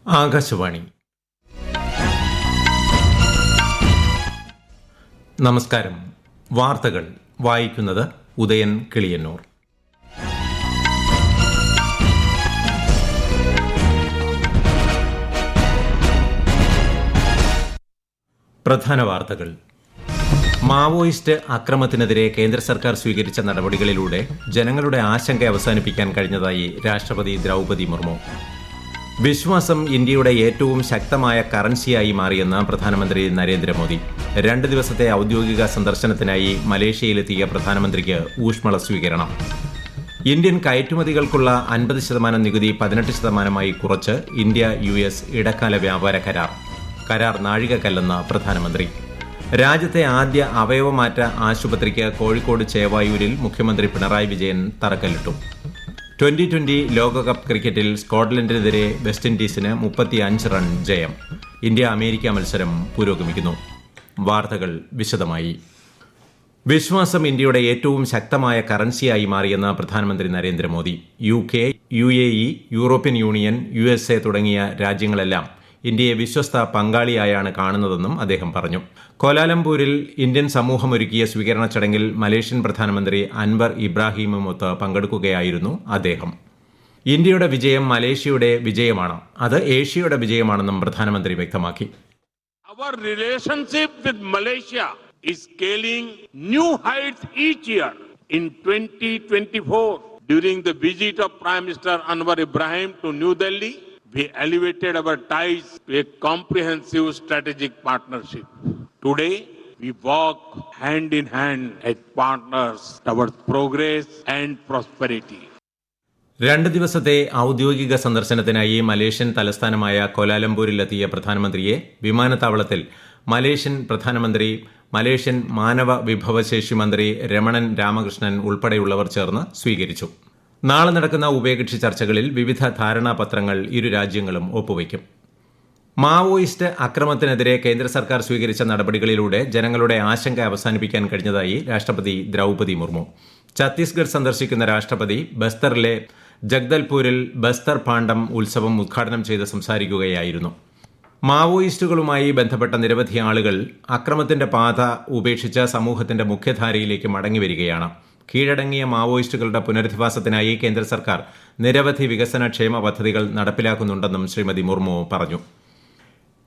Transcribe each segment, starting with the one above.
ആകാശവാണി. നമസ്കാരം. വാർത്തകൾ വായിക്കുന്നത് ഉദയൻ കിളിയന്നൂർ. പ്രധാന വാർത്തകൾ. മാവോയിസ്റ്റ് അക്രമത്തിനെതിരെ കേന്ദ്ര സർക്കാർ സ്വീകരിച്ച നടപടികളിലൂടെ ജനങ്ങളുടെ ആശങ്ക അവസാനിപ്പിക്കാൻ കഴിഞ്ഞതായി രാഷ്ട്രപതി ദ്രൗപദി മുർമു. വിശ്വാസം ഇന്ത്യയുടെ ഏറ്റവും ശക്തമായ കറൻസിയായി മാറിയെന്ന് പ്രധാനമന്ത്രി നരേന്ദ്രമോദി. 2 ദിവസത്തെ ഔദ്യോഗിക സന്ദർശനത്തിനായി മലേഷ്യയിലെത്തിയ പ്രധാനമന്ത്രിക്ക് ഊഷ്മള സ്വീകരണം. ഇന്ത്യൻ കയറ്റുമതികൾക്കുള്ള 50% നികുതി 18%-ആയി കുറച്ച് ഇന്ത്യ US ഇടക്കാല വ്യാപാര കരാർ. കരാർ നാഴികക്കല്ലെന്ന് പ്രധാനമന്ത്രി. രാജ്യത്തെ ആദ്യ അവയവമാറ്റ ആശുപത്രിക്ക് കോഴിക്കോട് ചേവായൂരിൽ മുഖ്യമന്ത്രി പിണറായി വിജയൻ തറക്കല്ലിട്ടു. 2020 ലോകകപ്പ് ക്രിക്കറ്റിൽ സ്കോട്ട്ലൻഡിനെതിരെ വെസ്റ്റ് ഇൻഡീസിന് 35 റൺ ജയം. ഇന്ത്യ അമേരിക്ക മത്സരം പുരോഗമിക്കുന്നു. വാർത്തകൾ വിശദമായി. വിശ്വാസം ഇന്ത്യയുടെ ഏറ്റവും ശക്തമായ കറൻസിയായി മാറിയെന്ന് പ്രധാനമന്ത്രി Narendra Modi. UK, UAE, European union, USA തുടങ്ങിയ രാജ്യങ്ങളെല്ലാം ഇന്ത്യയെ വിശ്വസ്ത പങ്കാളിയായാണ് കാണുന്നതെന്നും അദ്ദേഹം പറഞ്ഞു. കോലാലംപൂരിൽ ഇന്ത്യൻ സമൂഹമൊരുക്കിയ സ്വീകരണ ചടങ്ങിൽ മലേഷ്യൻ പ്രധാനമന്ത്രി അൻവർ ഇബ്രാഹിമുമൊത്ത് പങ്കെടുക്കുകയായിരുന്നു അദ്ദേഹം. ഇന്ത്യയുടെ വിജയം മലേഷ്യയുടെ വിജയമാണ്, അത് ഏഷ്യയുടെ വിജയമാണെന്നും പ്രധാനമന്ത്രി വ്യക്തമാക്കി. Our relationship with Malaysia is scaling new heights each year. In 2024, during the visit of Prime Minister Anwar Ibrahim to New Delhi, we elevated our ties to a comprehensive strategic partnership. Today, we walk hand in hand as partners towards progress and prosperity. 2 ദിവസത്തെ ഔദ്യോഗിക സന്ദർശനത്തിനായി Malaysian തലസ്ഥാനമായ കോലാലംപൂരിലെത്തിയ പ്രധാനമന്ത്രിയെ വിമാനത്താവളത്തിൽ Malaysian പ്രധാനമന്ത്രി, Malaysian മാനവ വിഭവശേഷി മന്ത്രി രമണൻ രാമകൃഷ്ണൻ ഉൾപ്പെടെയുള്ളവർ ചേർന്ന് സ്വീകരിച്ചു. നാളെ നടക്കുന്ന ഉഭയകക്ഷി ചർച്ചകളിൽ വിവിധ ധാരണാപത്രങ്ങൾ ഇരു രാജ്യങ്ങളും ഒപ്പുവയ്ക്കും. മാവോയിസ്റ്റ് അക്രമത്തിനെതിരെ കേന്ദ്ര സർക്കാർ സ്വീകരിച്ച നടപടികളിലൂടെ ജനങ്ങളുടെ ആശങ്ക അവസാനിപ്പിക്കാൻ കഴിഞ്ഞതായി രാഷ്ട്രപതി ദ്രൗപദി മുർമു. ഛത്തീസ്ഗഡ് സന്ദർശിക്കുന്ന രാഷ്ട്രപതി ബസ്തറിലെ ജഗ്ദൽപൂരിൽ ബസ്തർ പാണ്ഡം ഉത്സവം ഉദ്ഘാടനം ചെയ്ത് സംസാരിക്കുകയായിരുന്നു. മാവോയിസ്റ്റുകളുമായി ബന്ധപ്പെട്ട നിരവധി ആളുകൾ അക്രമത്തിന്റെ പാത ഉപേക്ഷിച്ച് സമൂഹത്തിന്റെ മുഖ്യധാരയിലേക്ക് മടങ്ങിവരികയാണ്. കീഴടങ്ങിയ മാവോയിസ്റ്റുകളുടെ പുനരധിവാസത്തിനായി കേന്ദ്ര സർക്കാർ നിരവധി വികസനക്ഷേമ പദ്ധതികൾ നടപ്പിലാക്കുന്നുണ്ടെന്നും ശ്രീമതി മുർമു പറഞ്ഞു.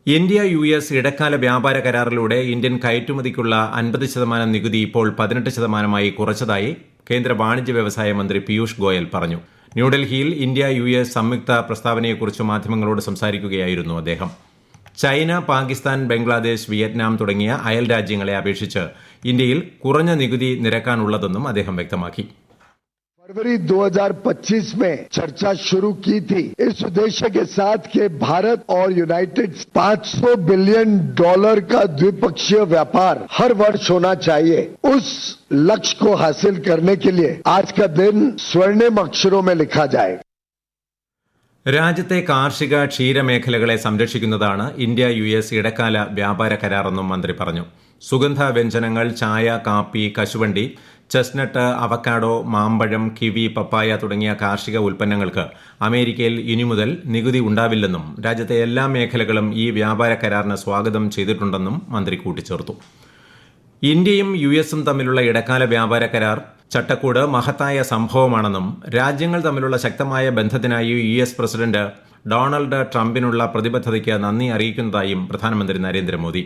ഇന്ത്യ US ഇടക്കാല വ്യാപാര കരാറിലൂടെ ഇന്ത്യൻ കയറ്റുമതിക്കുള്ള 50% നികുതി ഇപ്പോൾ 18%-ആയി കുറച്ചതായി കേന്ദ്ര വാണിജ്യ വ്യവസായ മന്ത്രി പീയൂഷ് ഗോയൽ പറഞ്ഞു. ന്യൂഡൽഹിയിൽ ഇന്ത്യ US സംയുക്ത പ്രസ്താവനയെക്കുറിച്ച് മാധ്യമങ്ങളോട് സംസാരിക്കുകയായിരുന്നു അദ്ദേഹം. ചൈന, പാകിസ്ഥാൻ, ബംഗ്ലാദേശ്, വിയറ്റ്നാം തുടങ്ങിയ അയൽ രാജ്യങ്ങളെ അപേക്ഷിച്ച് ഇന്ത്യയിൽ കുറഞ്ഞ നികുതി നിരക്കാണുള്ളതെന്നും അദ്ദേഹം വ്യക്തമാക്കി. फरवरी 2025 में चर्चा शुरू की थी इस उद्देश्य के साथ कि भारत और यूनाइटेड $500 बिलियन का द्विपक्षीय व्यापार हर वर्ष होना चाहिए. उस लक्ष्य को हासिल करने के लिए आज का दिन स्वर्णिम अक्षरों में लिखा जाए. രാജ്യത്തെ കാർഷിക ക്ഷീരമേഖലകളെ സംരക്ഷിക്കുന്നതാണ് ഇന്ത്യ US ഇടക്കാല വ്യാപാര കരാറെന്നും മന്ത്രി പറഞ്ഞു. സുഗന്ധ വ്യഞ്ജനങ്ങൾ, ചായ, കാപ്പി, കശുവണ്ടി, ചെസ്നട്ട്, അവക്കാഡോ, മാമ്പഴം, കിവി, പപ്പായ തുടങ്ങിയ കാർഷിക ഉൽപ്പന്നങ്ങൾക്ക് അമേരിക്കയിൽ ഇനി മുതൽ നികുതി ഉണ്ടാവില്ലെന്നും രാജ്യത്തെ എല്ലാ മേഖലകളും ഈ വ്യാപാര കരാറിന് സ്വാഗതം ചെയ്തിട്ടുണ്ടെന്നും മന്ത്രി കൂട്ടിച്ചേർത്തു. ഇന്ത്യയും USഉം തമ്മിലുള്ള ഇടക്കാല വ്യാപാര കരാർ ചട്ടക്കൂട് മഹത്തായ സംഭവമാണെന്നും രാജ്യങ്ങൾ തമ്മിലുള്ള ശക്തമായ ബന്ധത്തിനായി US പ്രസിഡന്റ് ഡൊണാൾഡ് ട്രംപിനുള്ള പ്രതിബദ്ധതയ്ക്ക് നന്ദി അറിയിക്കുന്നതായും പ്രധാനമന്ത്രി നരേന്ദ്രമോദി.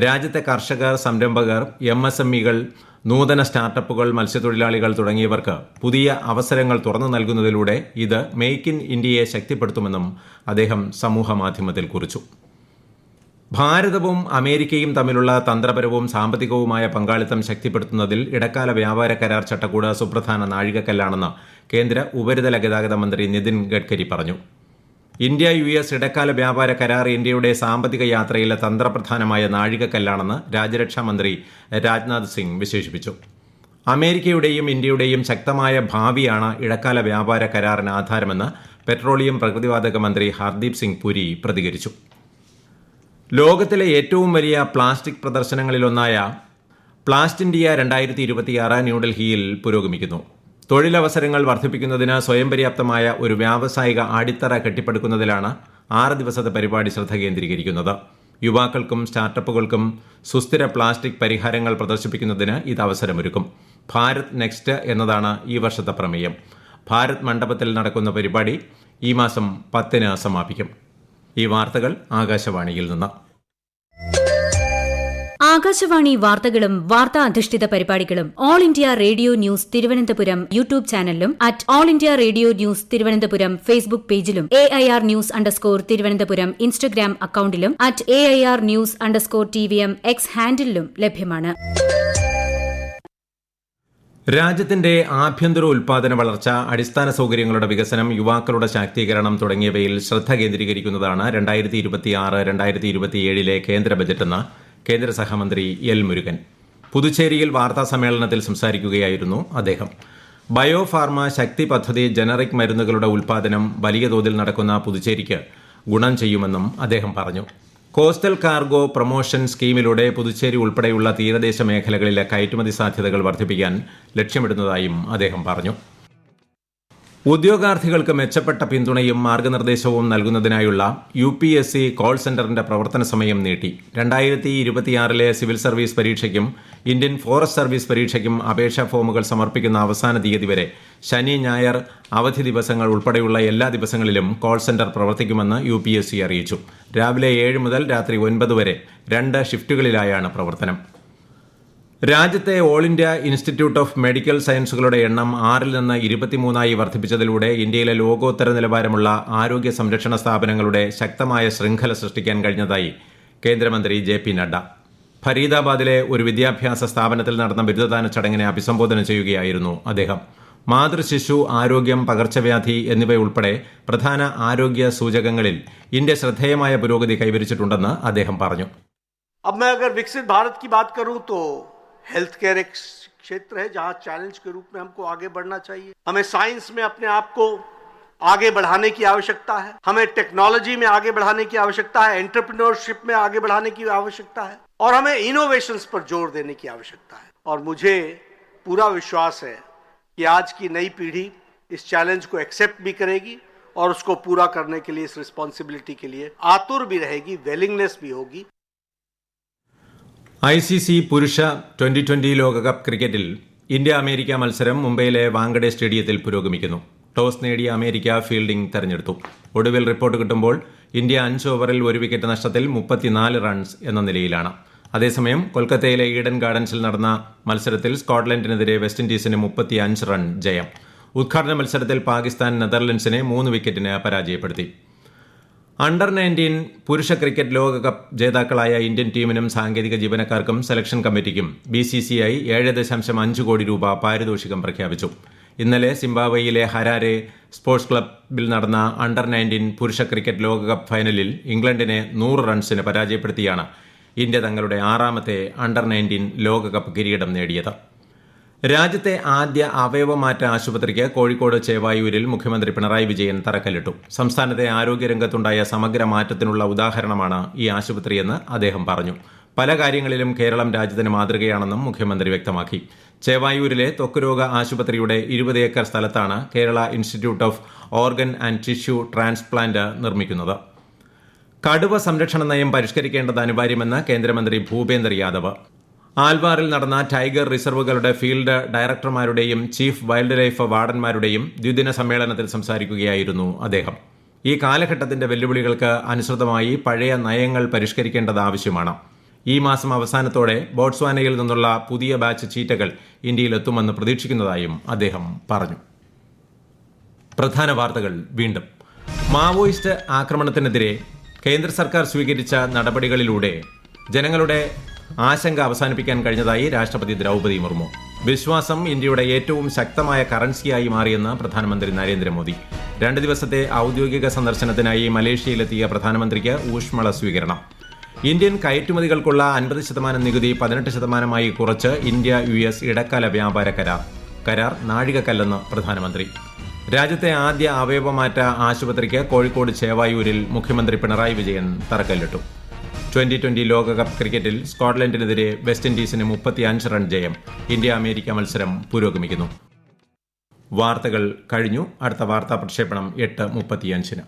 രാജ്യത്തെ കർഷകർ, സംരംഭകർ, MSMEകൾ, നൂതന സ്റ്റാർട്ടപ്പുകൾ, മത്സ്യത്തൊഴിലാളികൾ തുടങ്ങിയവർക്ക് പുതിയ അവസരങ്ങൾ തുറന്നു നൽകുന്നതിലൂടെ ഇത് മേക്ക് ഇൻ ഇന്ത്യയെ ശക്തിപ്പെടുത്തുമെന്നും അദ്ദേഹം സമൂഹമാധ്യമത്തിൽ കുറിച്ചു. ഭാരതവും അമേരിക്കയും തമ്മിലുള്ള തന്ത്രപരവും സാമ്പത്തികവുമായ പങ്കാളിത്തം ശക്തിപ്പെടുത്തുന്നതിൽ ഇടക്കാല വ്യാപാര കരാർ ചട്ടക്കൂട് സുപ്രധാന നാഴികക്കല്ലാണെന്ന് കേന്ദ്ര ഉപരിതല ഗതാഗത മന്ത്രി നിതിൻ ഗഡ്കരി പറഞ്ഞു. ഇന്ത്യ US ഇടക്കാല വ്യാപാര കരാർ ഇന്ത്യയുടെ സാമ്പത്തിക യാത്രയിലെ തന്ത്രപ്രധാനമായ നാഴികക്കല്ലാണെന്ന് രാജ്യരക്ഷാ മന്ത്രി രാജ്നാഥ് സിംഗ് വിശേഷിപ്പിച്ചു. അമേരിക്കയുടെയും ഇന്ത്യയുടെയും ശക്തമായ ഭാവിയാണ് ഇടക്കാല വ്യാപാര കരാറിന് ആധാരമെന്ന് പെട്രോളിയം പ്രകൃതിവാതക മന്ത്രി ഹർദീപ് സിംഗ് പുരി പ്രതികരിച്ചു. ലോകത്തിലെ ഏറ്റവും വലിയ പ്ലാസ്റ്റിക് പ്രദർശനങ്ങളിലൊന്നായ പ്ലാസ്റ്റ് ഇന്ത്യ 2026 ന്യൂഡൽഹിയിൽ പുരോഗമിക്കുന്നു. തൊഴിലവസരങ്ങൾ വർദ്ധിപ്പിക്കുന്നതിന് സ്വയം പര്യാപ്തമായ ഒരു വ്യാവസായിക അടിത്തറ കെട്ടിപ്പടുക്കുന്നതിലാണ് 6 ദിവസത്തെ പരിപാടി ശ്രദ്ധ കേന്ദ്രീകരിക്കുന്നത്. യുവാക്കൾക്കും സ്റ്റാർട്ടപ്പുകൾക്കും സുസ്ഥിര പ്ലാസ്റ്റിക് പരിഹാരങ്ങൾ പ്രദർശിപ്പിക്കുന്നതിന് ഇത് അവസരമൊരുക്കും. ഭാരത് നെക്സ്റ്റ് എന്നതാണ് ഈ വർഷത്തെ പ്രമേയം. ഭാരത് മണ്ഡപത്തിൽ നടക്കുന്ന പരിപാടി ഈ മാസം 10 സമാപിക്കും. ഈ വാർത്തകൾ ആകാശവാണിയിൽ നിന്ന്. ആകാശവാണി വാർത്തകളും വാർത്താ അധിഷ്ഠിത പരിപാടികളും All India Radio News Thiruvananthapuram YouTube ചാനലിലും @All India Radio News Thiruvananthapuram Facebook പേജിലും AIR ന്യൂസ് _ തിരുവനന്തപുരം ഇൻസ്റ്റഗ്രാം അക്കൌണ്ടിലും @AIR ന്യൂസ് _ TVM X ഹാൻഡിലും ലഭ്യമാണ്. രാജ്യത്തിന്റെ ആഭ്യന്തര ഉൽപാദന വളർച്ച, അടിസ്ഥാന സൌകര്യങ്ങളുടെ വികസനം, യുവാക്കളുടെ ശാക്തീകരണം തുടങ്ങിയവയിൽ ശ്രദ്ധ കേന്ദ്രീകരിക്കുന്നതാണ് 2026-2027 കേന്ദ്ര ബജറ്റെന്ന് കേന്ദ്ര സഹമന്ത്രി എൽ മുരുകൻ. പുതുച്ചേരിയിൽ വാർത്താ സമ്മേളനത്തിൽ സംസാരിക്കുകയായിരുന്നു അദ്ദേഹം. ബയോ ഫാർമ ശക്തി പദ്ധതി ജനറിക് മരുന്നുകളുടെ ഉൽപാദനം വലിയ തോതിൽ നടക്കുന്ന പുതുച്ചേരിക്ക് ഗുണം ചെയ്യുമെന്നും അദ്ദേഹം പറഞ്ഞു. കോസ്റ്റൽ കാർഗോ പ്രൊമോഷൻ സ്കീമിലൂടെ പുതുച്ചേരി ഉൾപ്പെടെയുള്ള തീരദേശ മേഖലകളിലെ കയറ്റുമതി സാധ്യതകൾ വർദ്ധിപ്പിക്കാൻ ലക്ഷ്യമിടുന്നതായും അദ്ദേഹം പറഞ്ഞു. ഉദ്യോഗാർത്ഥികൾക്ക് മെച്ചപ്പെട്ട പിന്തുണയും മാർഗനിർദ്ദേശവും നൽകുന്നതിനായുള്ള UPSC കോൾ സെന്ററിന്റെ പ്രവർത്തന സമയം നീട്ടി. 2026 സിവിൽ സർവീസ് പരീക്ഷയ്ക്കും ഇന്ത്യൻ ഫോറസ്റ്റ് സർവീസ് പരീക്ഷയ്ക്കും അപേക്ഷാ ഫോമുകൾ സമർപ്പിക്കുന്ന അവസാന തീയതി വരെ ശനി, ഞായർ അവധി ദിവസങ്ങൾ ഉൾപ്പെടെയുള്ള എല്ലാ ദിവസങ്ങളിലും കോൾ സെന്റർ പ്രവർത്തിക്കുമെന്ന് UPSC അറിയിച്ചു. രാവിലെ 7 മുതൽ രാത്രി 9 വരെ 2 ഷിഫ്റ്റുകളിലായാണ് പ്രവർത്തനം. രാജ്യത്തെ All India Institute of Medical സയൻസുകളുടെ എണ്ണം 6 നിന്ന് 23 വർദ്ധിപ്പിച്ചതിലൂടെ ഇന്ത്യയിലെ ലോകോത്തര നിലവാരമുള്ള ആരോഗ്യ സംരക്ഷണ സ്ഥാപനങ്ങളുടെ ശക്തമായ ശൃംഖല സൃഷ്ടിക്കാൻ കഴിഞ്ഞതായി കേന്ദ്രമന്ത്രി JP നഡ്ഡ. ഫരീദാബാദിലെ ഒരു വിദ്യാഭ്യാസ സ്ഥാപനത്തിൽ നടന്ന ബിരുദദാന ചടങ്ങിനെ അഭിസംബോധന ചെയ്യുകയായിരുന്നു അദ്ദേഹം. മാതൃശിശു ആരോഗ്യം, പകർച്ചവ്യാധി എന്നിവയുൾപ്പെടെ പ്രധാന ആരോഗ്യ സൂചകങ്ങളിൽ ഇന്ത്യ ശ്രദ്ധേയമായ പുരോഗതി കൈവരിച്ചിട്ടുണ്ടെന്ന് അദ്ദേഹം പറഞ്ഞു. अब मैं अगर विकसित भारत की बात करूं तो हेल्थ केयर एक क्षेत्र है जहां चैलेंज के रूप में हमको आगे बढ़ना चाहिए. हमें साइंस में अपने आप को आगे बढ़ाने की आवश्यकता है, हमें टेक्नोलॉजी में आगे बढ़ाने की आवश्यकता है, एंटरप्रेन्योरशिप में आगे बढ़ाने की आवश्यकता है और हमें इनोवेशंस पर जोर देने की आवश्यकता है. और मुझे पूरा विश्वास है कि आज की नई पीढ़ी इस चैलेंज को एक्सेप्ट भी करेगी और उसको पूरा करने के लिए, इस रिस्पॉन्सिबिलिटी के लिए आतुर भी रहेगी, विलिंगनेस भी होगी. ICC പുരുഷ 2020 ലോകകപ്പ് ക്രിക്കറ്റിൽ ഇന്ത്യ അമേരിക്ക മത്സരം മുംബൈയിലെ വാങ്കഡെ സ്റ്റേഡിയത്തിൽ പുരോഗമിക്കുന്നു. ടോസ് നേടിയ അമേരിക്ക ഫീൽഡിംഗ് തെരഞ്ഞെടുത്തു. ഒടുവിൽ റിപ്പോർട്ട് കിട്ടുമ്പോൾ ഇന്ത്യ 5 ഓവറിൽ 1 വിക്കറ്റ് നഷ്ടത്തിൽ 34 റൺസ് എന്ന നിലയിലാണ്. അതേസമയം കൊൽക്കത്തയിലെ ഈഡൻ ഗാർഡൻസിൽ നടന്ന മത്സരത്തിൽ സ്കോട്ട്ലൻഡിനെതിരെ വെസ്റ്റ് ഇൻഡീസിന് 35 റൺ ജയം. ഉദ്ഘാടന മത്സരത്തിൽ പാകിസ്ഥാൻ നെതർലൻഡ്സിനെ 3 വിക്കറ്റിന് പരാജയപ്പെടുത്തി. അണ്ടർ 19 പുരുഷ ക്രിക്കറ്റ് ലോകകപ്പ് ജേതാക്കളായ ഇന്ത്യൻ ടീമിനും സാങ്കേതിക ജീവനക്കാർക്കും സെലക്ഷൻ കമ്മിറ്റിക്കും BCCI 7.5 കോടി രൂപ പാരിതോഷികം പ്രഖ്യാപിച്ചു. ഇന്നലെ സിംബാബ്വേയിലെ ഹരാരെ സ്പോർട്സ് ക്ലബിൽ നടന്ന അണ്ടർ 19 പുരുഷ ക്രിക്കറ്റ് ലോകകപ്പ് ഫൈനലിൽ ഇംഗ്ലണ്ടിനെ 100 റൺസിന് പരാജയപ്പെടുത്തിയാണ് ഇന്ത്യ തങ്ങളുടെ 6ാമത്തെ അണ്ടർ 19 ലോകകപ്പ് കിരീടം നേടിയത്. രാജ്യത്തെ ആദ്യ അവയവമാറ്റ ആശുപത്രിക്ക് കോഴിക്കോട് ചേവായൂരിൽ മുഖ്യമന്ത്രി പിണറായി വിജയൻ തറക്കല്ലിട്ടു. സംസ്ഥാനത്തെ ആരോഗ്യരംഗത്തുണ്ടായ സമഗ്ര മാറ്റത്തിനുള്ള ഉദാഹരണമാണ് ഈ ആശുപത്രിയെന്ന് അദ്ദേഹം പറഞ്ഞു. പല കാര്യങ്ങളിലും കേരളം രാജ്യത്തിന് മാതൃകയാണെന്നും മുഖ്യമന്ത്രി വ്യക്തമാക്കി. ചേവായൂരിലെ ത്വക്ക് രോഗ ആശുപത്രിയുടെ 20 ഏക്കർ സ്ഥലത്താണ് Kerala institute of organ and tissue transplant നിർമ്മിക്കുന്നത്. കടുവ സംരക്ഷണ നയം പരിഷ്കരിക്കേണ്ടത് അനിവാര്യമെന്ന് കേന്ദ്രമന്ത്രി ഭൂപേന്ദർ യാദവ്. ആൽവാറിൽ നടന്ന ടൈഗർ റിസർവുകളുടെ ഫീൽഡ് ഡയറക്ടർമാരുടെയും ചീഫ് വൈൽഡ് ലൈഫ് വാർഡന്മാരുടെയും ദ്വിദിന സമ്മേളനത്തിൽ സംസാരിക്കുകയായിരുന്നു അദ്ദേഹം. ഈ കാലഘട്ടത്തിന്റെ വെല്ലുവിളികൾക്ക് അനുസൃതമായി പഴയ നയങ്ങൾ പരിഷ്കരിക്കേണ്ടത് ആവശ്യമാണ്. ഈ മാസം അവസാനത്തോടെ ബോട്സ്വാനയിൽ നിന്നുള്ള പുതിയ ബാച്ച് ചീറ്റകൾ ഇന്ത്യയിലെത്തുമെന്ന് പ്രതീക്ഷിക്കുന്നതായും അദ്ദേഹം പറഞ്ഞു. പ്രധാന വാർത്തകൾ വീണ്ടും. മാവോയിസ്റ്റ് ആക്രമണത്തിനെതിരെ കേന്ദ്ര സർക്കാർ സ്വീകരിച്ച നടപടികളിലൂടെ ജനങ്ങളുടെ ആശങ്ക അവസാനിപ്പിക്കാൻ കഴിഞ്ഞതായി രാഷ്ട്രപതി ദ്രൗപദി മുർമു. വിശ്വാസം ഇന്ത്യയുടെ ഏറ്റവും ശക്തമായ കറൻസിയായി മാറിയെന്ന് പ്രധാനമന്ത്രി നരേന്ദ്രമോദി. 2 ദിവസത്തെ ഔദ്യോഗിക സന്ദർശനത്തിനായി മലേഷ്യയിലെത്തിയ പ്രധാനമന്ത്രിക്ക് ഊഷ്മള സ്വീകരണം. ഇന്ത്യൻ കയറ്റുമതികൾക്കുള്ള 50% നികുതി 18% കുറച്ച് ഇന്ത്യ US ഇടക്കാല വ്യാപാര കരാർ നാഴികക്കല്ലെന്ന് പ്രധാനമന്ത്രി. രാജ്യത്തെ ആദ്യ അവയവമാറ്റ ആശുപത്രിക്ക് കോഴിക്കോട് ചേവായൂരിൽ മുഖ്യമന്ത്രി പിണറായി വിജയൻ തറക്കല്ലിട്ടു. 2020 ലോകകപ്പ് ക്രിക്കറ്റിൽ സ്കോട്ട്ലൻഡിനെതിരെ വെസ്റ്റ് ഇൻഡീസിന് 35 റൺ ജയം. ഇന്ത്യ അമേരിക്ക മത്സരം പുരോഗമിക്കുന്നു. വാർത്തകൾ കഴിഞ്ഞു. അടുത്ത വാർത്താ പ്രക്ഷേപണം 8:35.